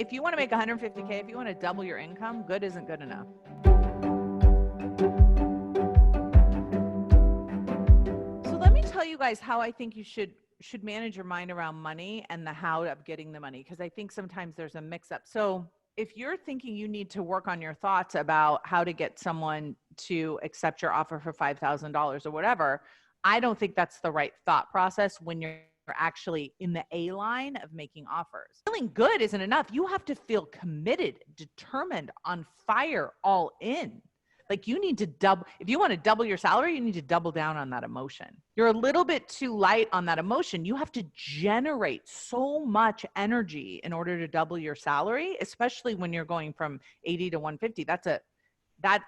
If you want to make 150K, if you want to double your income, good isn't good enough. So let me tell you guys how I think you should manage your mind around money and the how of getting the money, because I think sometimes there's a mix-up. So if you're thinking you need to work on your thoughts about how to get someone to accept your offer for $5,000 or whatever, I don't think that's the right thought process when you're actually in the A line of making offers. Feeling good isn't enough. You have to feel committed, determined, on fire, all in. Like you need to double, if you want to double your salary, you need to double down on that emotion. You're a little bit too light on that emotion. You have to generate so much energy in order to double your salary, especially when you're going from 80 to 150.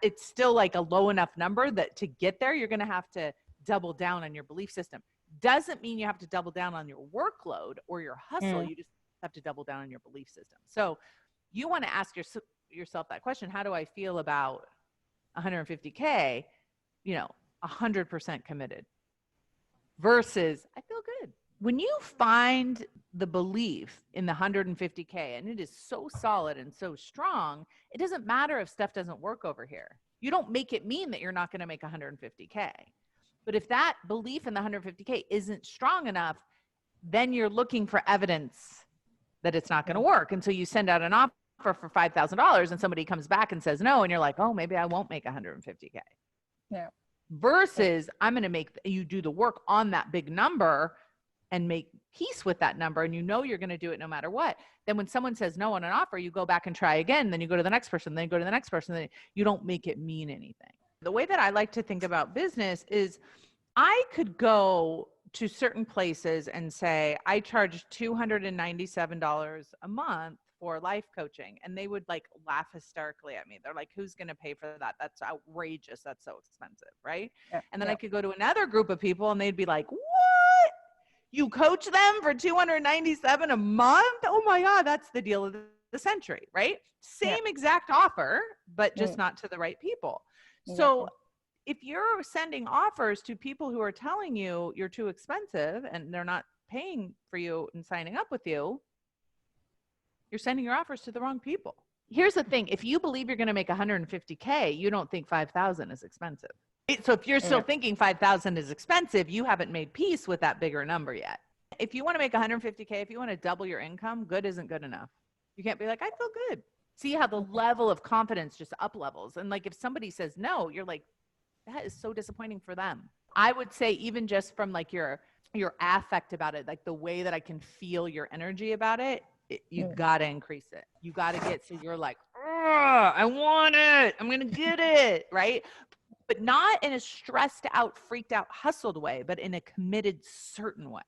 It's still like a low enough number that to get there, you're going to have to double down on your belief system. Doesn't mean you have to double down on your workload or your hustle. You just have to double down on your belief system. So you want to ask yourself that question. How do I feel about 150K, 100% committed versus I feel good. When you find the belief in the 150K and it is so solid and so strong, it doesn't matter if stuff doesn't work over here. You don't make it mean that you're not going to make 150K. But if that belief in the 150K isn't strong enough, then you're looking for evidence that it's not going to work. And so you send out an offer for $5,000 and somebody comes back and says no, and you're like, oh, maybe I won't make 150K. Yeah. Versus I'm going to make you do the work on that big number and make peace with that number, and you're going to do it no matter what. Then when someone says no on an offer, you go back and try again, then you go to the next person, then you go to the next person, then you don't make it mean anything. The way that I like to think about business is I could go to certain places and say, I charge $297 a month for life coaching. And they would like laugh hysterically at me. They're like, who's going to pay for that? That's outrageous. That's so expensive. Right. Yeah, and then I could go to another group of people and they'd be like, what? You coach them for $297 a month? Oh my God, that's the deal of the century. Right. Same exact offer, but just not to the right people. So if you're sending offers to people who are telling you you're too expensive and they're not paying for you and signing up with you, you're sending your offers to the wrong people. Here's the thing. If you believe you're going to make 150K, you don't think 5,000 is expensive. So if you're still thinking 5,000 is expensive, you haven't made peace with that bigger number yet. If you want to make 150K, if you want to double your income, good isn't good enough. You can't be like, I feel good. See how the level of confidence just up levels. And like, if somebody says no, you're like, that is so disappointing for them. I would say even just from like your affect about it, like the way that I can feel your energy about it, you got to increase it. You got to get, so you're like, I want it. I'm going to get it. Right. But not in a stressed out, freaked out, hustled way, but in a committed, certain way.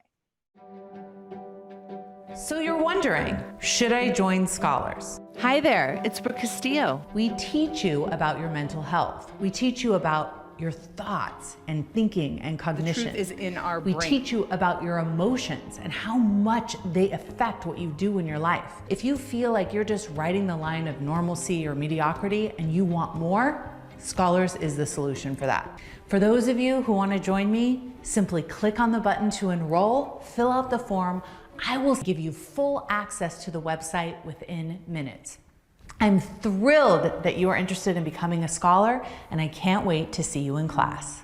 So you're wondering, should I join Scholars? Hi there, it's Brooke Castillo. We teach you about your mental health. We teach you about your thoughts and thinking and cognition. The truth is in our brain. We teach you about your emotions and how much they affect what you do in your life. If you feel like you're just riding the line of normalcy or mediocrity and you want more, Scholars is the solution for that. For those of you who want to join me, simply click on the button to enroll, fill out the form. I will give you full access to the website within minutes. I'm thrilled that you are interested in becoming a scholar, and I can't wait to see you in class.